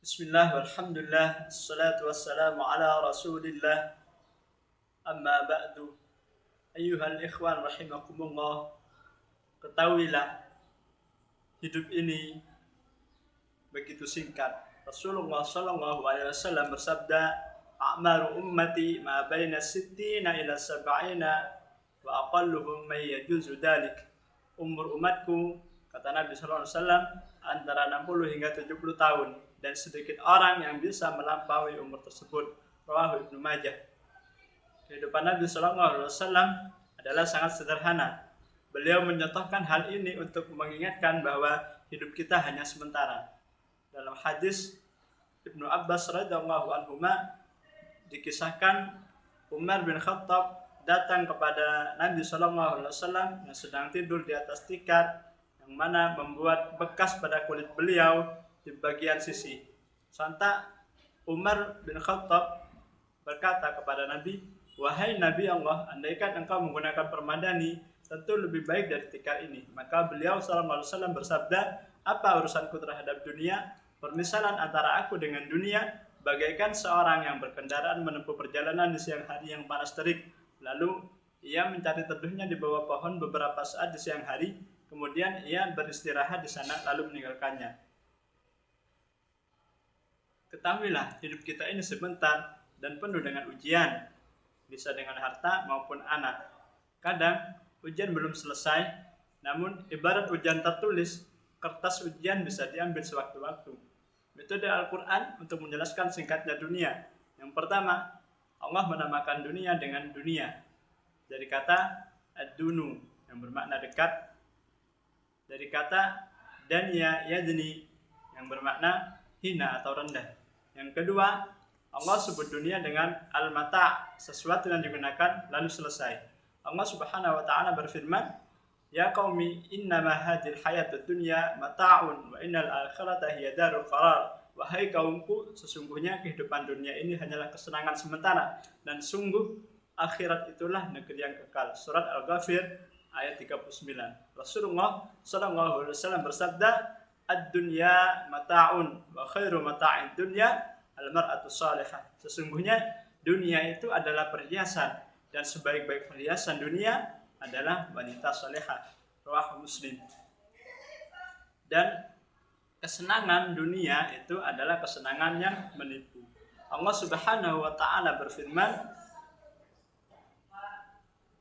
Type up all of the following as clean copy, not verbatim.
Bismillah walhamdulillah assalatu wassalamu ala rasulillah amma ba'du. Ayyuhal ikhwan rahimakumullah, ketahuilah hidup ini begitu singkat. Rasulullah sallallahu alaihi wasallam bersabda, a'maru ummati ma baina sittina ila sab'ina wa aqalluhum may yajuzu dalik. Umur umatku, kata Nabi sallallahu alaihi wasallam, antara 60 hingga 70 tahun, dan sedikit orang yang bisa melampaui umur tersebut. Rawahu Ibnu Majah. Kehidupan Nabi sallallahu alaihi wasallam adalah sangat sederhana. Beliau menyatakan hal ini untuk mengingatkan bahwa hidup kita hanya sementara. Dalam hadis Ibnu Abbas radhiyallahu anhuma dikisahkan Umar bin Khattab datang kepada Nabi sallallahu alaihi wasallam yang sedang tidur di atas tikar yang mana membuat bekas pada kulit beliau di bagian sisi. Sontak Umar bin Khattab berkata kepada Nabi, "Wahai Nabi Allah, andaikan engkau menggunakan permadani, tentu lebih baik dari tikar ini." Maka beliau sallallahu alaihi wasallam bersabda, "Apa urusanku terhadap dunia? Permisalan antara aku dengan dunia bagaikan seorang yang berkendaraan menempuh perjalanan di siang hari yang panas terik. Lalu ia mencari teduhnya di bawah pohon beberapa saat di siang hari, kemudian ia beristirahat di sana lalu meninggalkannya." Ketahuilah, hidup kita ini sebentar dan penuh dengan ujian, bisa dengan harta maupun anak. Kadang ujian belum selesai, namun ibarat ujian tertulis, kertas ujian bisa diambil sewaktu-waktu. Metode Al-Quran untuk menjelaskan singkatnya dunia. Yang pertama, Allah menamakan dunia dengan dunia dari kata ad-dunu yang bermakna dekat, dari kata danya yadni yang bermakna hina atau rendah. Yang kedua, Allah sebut dunia dengan al-mata', sesuatu yang digunakan lalu selesai. Allah Subhanahu wa taala berfirman, "Ya qaumi innama hadhil hayatud dunya mata'un wa innal akhirata hiya darul qarar." Wahai kaumku, sesungguhnya kehidupan dunia ini hanyalah kesenangan sementara, dan sungguh akhirat itulah negeri yang kekal. Surat Al-Ghafir ayat 39. Rasulullah sallallahu alaihi wasallam bersabda, "Ad-dunya mata'un wa khairu mata'id dunya al-mar'atu salihah." Sesungguhnya dunia itu adalah perhiasan, dan sebaik-baik perhiasan dunia adalah wanita salihah. Rawahu Muslim. Dan kesenangan dunia itu adalah kesenangan yang menipu. Allah Subhanahu wa taala berfirman,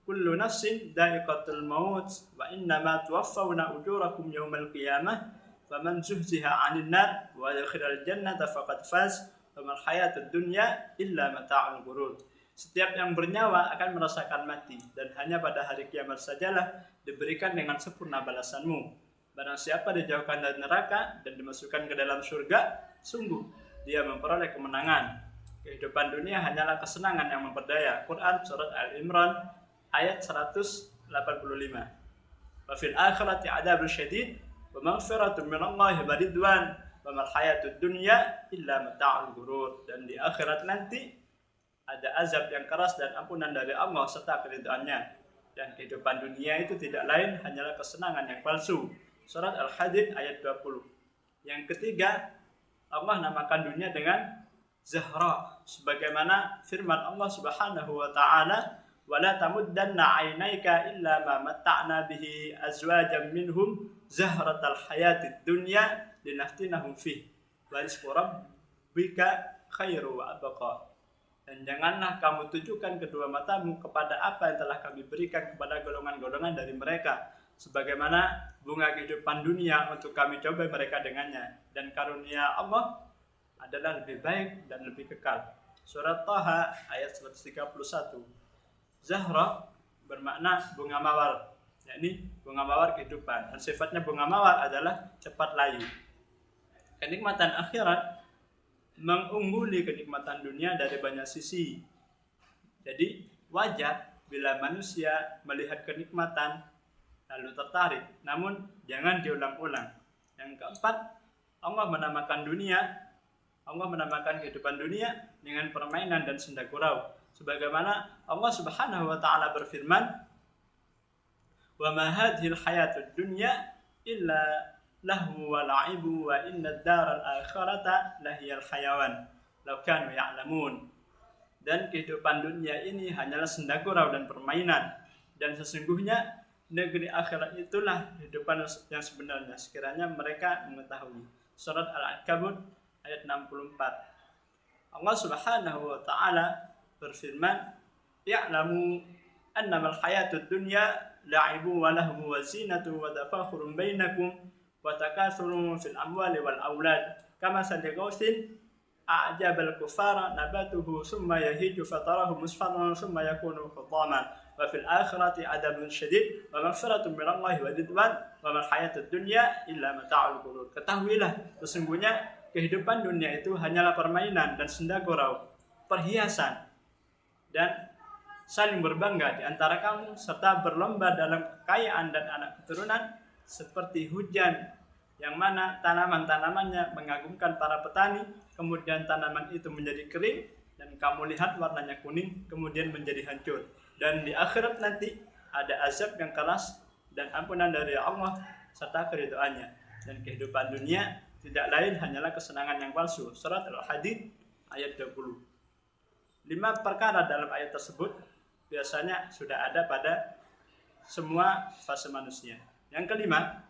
"Kullu nafsin dha'iqatul maut wa innama tuwaffawna ujurakum yawmal qiyamah faman zuhziha 'anil nar wa adkhilal jannata faqad faz wa mal hayatud dunya illa mata'ul ghurur." Setiap yang bernyawa akan merasakan mati, dan hanya pada hari kiamat sajalah diberikan dengan sempurna balasanmu. Barang siapa dijauhkan dari neraka dan dimasukkan ke dalam surga, sungguh dia memperoleh kemenangan. Kehidupan dunia hanyalah kesenangan yang memperdaya. Quran surat Al-Imran ayat 185. Wa fil akhirati adzabun syadid wa maghfiratun minallahi wa ridwan wa mal hayatud dunya illa mata'ul ghurur. Dan di akhirat nanti ada azab yang keras dan ampunan dari Allah serta keridhaannya. Dan kehidupan dunia itu tidak lain hanyalah kesenangan yang palsu. Surat Al-Hadid ayat 20. Yang ketiga, Allah namakan dunia dengan Zahra, sebagaimana firman Allah Subhanahu wa taala, "Wala tamuddanna 'ainaika illa ma matta'na bihi azwajan minhum zahratal hayatid dunya linaftinahum fih wa rizqu rabbika khairu wa abqa." Dan janganlah kamu tujukan kedua matamu kepada apa yang telah kami berikan kepada golongan-golongan dari mereka, sebagaimana bunga kehidupan dunia untuk kami coba mereka dengannya, dan karunia Allah adalah lebih baik dan lebih kekal. Surat Taha ayat 131. Zahra bermakna bunga mawar, yakni bunga mawar kehidupan, dan sifatnya bunga mawar adalah cepat layu. Kenikmatan akhirat mengungguli kenikmatan dunia dari banyak sisi. Jadi wajar bila manusia melihat kenikmatan lalu tertarik, namun jangan diulang-ulang. Yang keempat, Allah menamakan kehidupan dunia dengan permainan dan senda gurau. Sebagaimana Allah Subhanahu wa taala berfirman, "Wa ma hadhil hayatud dunya illa lahu wa la'ibu wa inna ad-daral akhirata lahiyal hayawan law kanu ya'lamun. Dan kehidupan dunia ini hanyalah senda gurau dan permainan, dan sesungguhnya negeri akhirat itulah kehidupan yang sebenarnya sekiranya mereka mengetahui. Surat Al-Ankabut ayat 64. Allah Subhanahu wa taala berfirman, "Ya'lamu annamal hayatud dunya la'ibu wa lahu wa zinatu wa tafakhurun bainakum wa takathurun fil amwali wal aulad kama sadaqatin a'jabal kufara nabatuhu summa yahiju fatarahu musfarran summa yakunu hutaman wa fil akhirati adabun syadid wa maghfiratun minallahi wa ridwan wa mal hayatud dunya illa mata'ul ghurur." Ketahuilah, sesungguhnya kehidupan dunia itu hanyalah permainan dan senda gurau, perhiasan, dan saling berbangga di antara kamu serta berlomba dalam kekayaan dan anak keturunan seperti hujan yang mana tanaman-tanamannya mengagumkan para petani, kemudian tanaman itu menjadi kering dan kamu lihat warnanya kuning kemudian menjadi hancur. Dan di akhirat nanti ada azab yang keras dan ampunan dari Allah serta keridhaannya. Dan kehidupan dunia tidak lain hanyalah kesenangan yang palsu. Surat Al-Hadid ayat 20. 5 perkara dalam ayat tersebut biasanya sudah ada pada semua fase manusia. Yang kelima,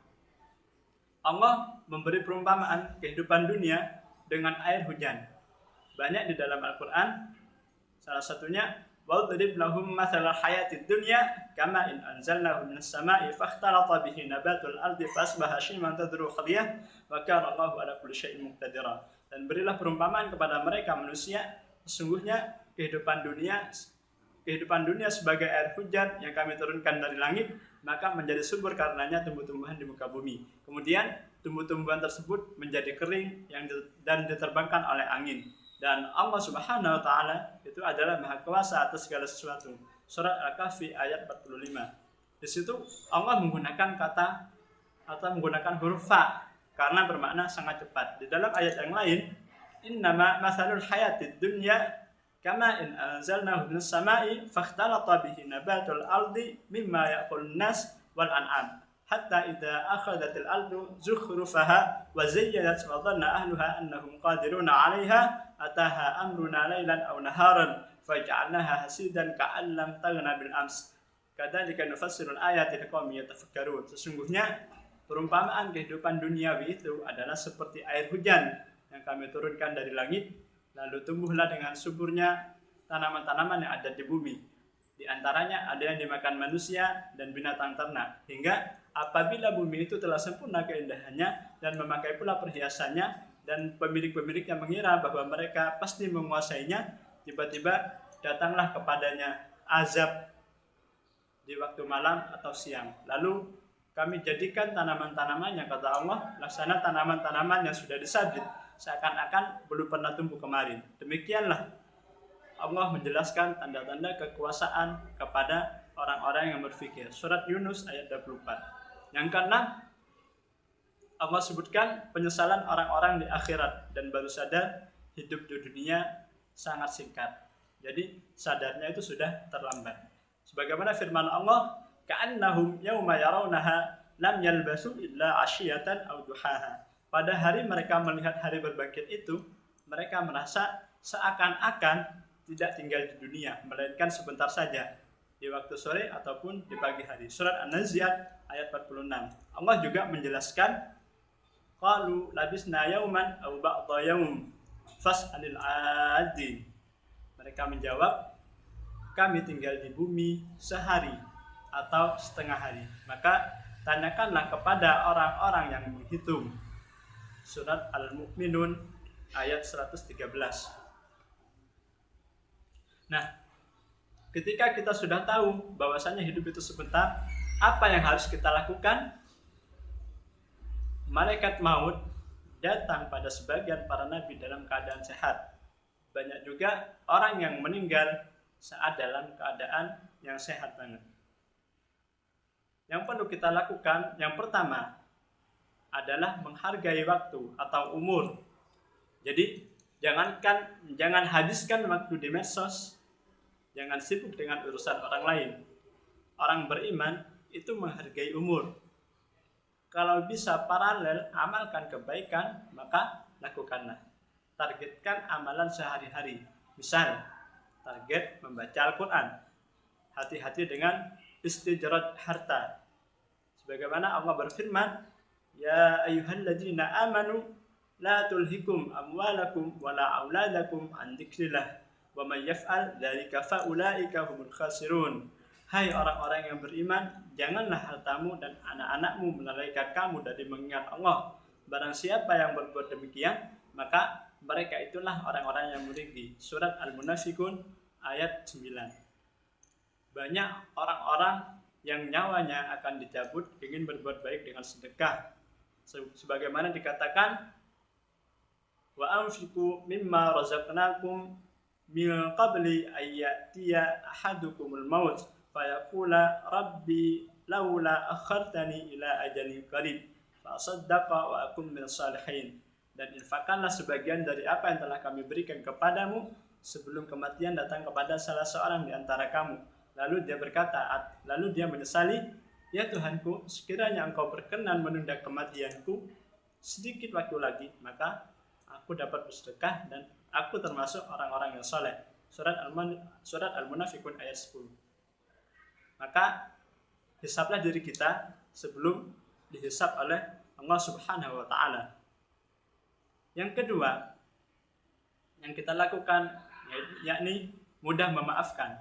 Allah memberi perumpamaan kehidupan dunia dengan air hujan. Banyak di dalam Al-Quran. Salah satunya, وَاضْرِبْ لَهُمْ مَثَلَ الْحَيَاةِ الدُّنْيَا كَمَاءٍ أَنْزَلْنَاهُ مِنَ السَّمَاءِ فَاخْتَلَطَ بِهِ نَبَاتُ الْأَرْضِ فَأَصْبَحَ هَشِيمًا تَذْرُوهُ الرِّيَاحُ وَكَانَ اللَّهُ عَلَى كُلِّ شَيْءٍ مُقْتَدِرًا. Dan berilah perumpamaan kepada mereka manusia, sesungguhnya kehidupan dunia sebagai air hujan yang kami turunkan dari langit, maka menjadi subur karenanya tumbuh-tumbuhan di muka bumi. Kemudian tumbuh-tumbuhan tersebut menjadi kering dan diterbangkan oleh angin. Dan Allah Subhanahu wa taala itu adalah Maha Kuasa atas segala sesuatu. Surat Al-Kahfi ayat 45. Di situ Allah menggunakan kata atau menggunakan huruf fa karena bermakna sangat cepat. Di dalam ayat yang lain, innama matsalul hayatid dunya kama in anzalnahu minas sama'i fakhtalata bihi nabatul ardi mimma ya'kulun nas wal an'am hatta idza akhadhatil ardu zukhrufaha wa zayyanat wa dhanna ahluha annahum qadiruna 'alayha ataha amruna laylan aw naharan faj'alnaha hasidan ka'an lam taghna bil ams kadzalika nufassirul ayati liqaumin yatafakkarun. Sesungguhnya perumpamaan kehidupan duniawi itu adalah seperti air hujan yang kami turunkan dari langit, lalu tumbuhlah dengan suburnya tanaman-tanaman yang ada di bumi. Di antaranya ada yang dimakan manusia dan binatang ternak. Hingga apabila bumi itu telah sempurna keindahannya dan memakai pula perhiasannya, dan pemilik-pemiliknya mengira bahwa mereka pasti menguasainya, tiba-tiba datanglah kepadanya azab di waktu malam atau siang. Lalu kami jadikan tanaman-tanamannya, kata Allah, laksana tanaman-tanaman yang sudah disabit, seakan-akan belum pernah tumbuh kemarin. Demikianlah Allah menjelaskan tanda-tanda kekuasaan kepada orang-orang yang berfikir. Surat Yunus ayat 24. Yang keenam, Allah sebutkan penyesalan orang-orang di akhirat dan baru sadar hidup di dunia sangat singkat. Jadi sadarnya itu sudah terlambat. Sebagaimana firman Allah, ka'annahum yauma yarawnaha lam yalbasu illa 'ashiyatan aw duhaha. Pada hari mereka melihat hari berbangkit itu, mereka merasa seakan-akan tidak tinggal di dunia, melainkan sebentar saja, di waktu sore ataupun di pagi hari. Surat An-Nazi'at ayat 46. Allah juga menjelaskan, qalu labisna yauman aw ba'dha yaum fas'alil 'adin. Mereka menjawab, kami tinggal di bumi sehari atau setengah hari. Maka tanyakanlah kepada orang-orang yang menghitung. Surat Al-Mu'minun ayat 113. Nah, ketika kita sudah tahu bahwasanya hidup itu sebentar, apa yang harus kita lakukan? Malaikat maut datang pada sebagian para nabi dalam keadaan sehat. Banyak juga orang yang meninggal saat dalam keadaan yang sehat banget. Yang perlu kita lakukan, yang pertama adalah menghargai waktu atau umur. Jadi jangan habiskan waktu di medsos, jangan sibuk dengan urusan orang lain. Orang beriman itu menghargai umur. Kalau bisa paralel, amalkan kebaikan, maka lakukanlah. Targetkan amalan sehari-hari. Misal, target membaca Al-Quran. Hati-hati dengan istijrat harta. Sebagaimana Allah berfirman, Ya ayyuhalladzina amanu la tulhikum amwalakum wala auladakum an dzikrillah wa may yaf'al dzalika fa ulaika humul khasirun. Hai orang-orang yang beriman, janganlah hartamu dan anak-anakmu melalaikan kamu dari mengingat Allah. Barang siapa yang berbuat demikian, maka mereka itulah orang-orang yang merugi. Surat Al-Munafiqun ayat 9. Banyak orang-orang yang nyawanya akan dicabut ingin berbuat baik dengan sedekah. Sebagaimana dikatakan, wa anfiqu mimma razaqnakum min qabli ayyatiya ahadukumul maut fayaqula rabbi laula akhartani ila ajalin qarib fa saddaqa wa akum min salihin. Dan infakkanlah sebagian dari apa yang telah kami berikan kepadamu sebelum kematian datang kepada salah seorang di antara kamu. Lalu dia menyesali, ya Tuhanku, sekiranya engkau berkenan menunda kematianku sedikit waktu lagi, maka aku dapat bersedekah dan aku termasuk orang-orang yang soleh. Surat Al-Munafiqun ayat 10. Maka hisablah diri kita sebelum dihisab oleh Allah Subhanahu wa Ta'ala. Yang kedua yang kita lakukan yakni mudah memaafkan.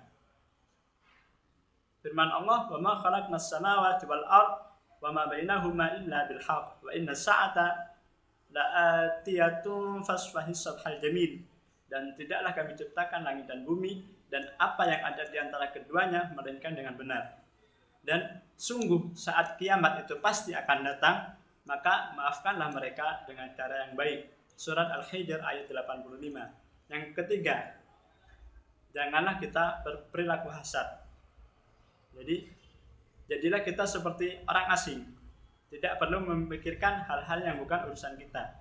Firman Allah, "Wa ma khalaqnas samawati wal ard wa ma bainahuma illa bil haqq wa inna sa'ata la'atiyatun fasfahis sabhal jamil." Dan tidaklah kami ciptakan langit dan bumi dan apa yang ada di antara keduanya melainkan dengan benar. Dan sungguh saat kiamat itu pasti akan datang, maka maafkanlah mereka dengan cara yang baik. Surat Al-Hijr ayat 85. Yang ketiga, janganlah kita berperilaku hasad. Jadi, jadilah kita seperti orang asing. Tidak perlu memikirkan hal-hal yang bukan urusan kita.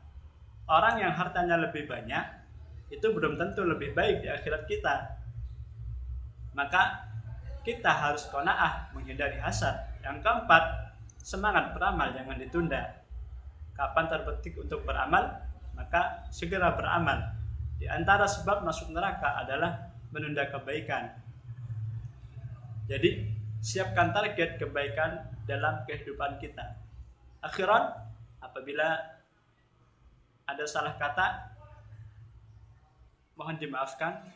Orang yang hartanya lebih banyak, itu belum tentu lebih baik di akhirat kita. Maka, kita harus qanaah, menghindari hasad. Yang keempat, semangat beramal, jangan ditunda. Kapan terbetik untuk beramal, maka segera beramal. Di antara sebab masuk neraka adalah menunda kebaikan. Jadi, siapkan target kebaikan dalam kehidupan kita. Akhiran, apabila ada salah kata, mohon dimaafkan.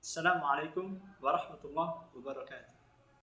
Assalamualaikum warahmatullahi wabarakatuh.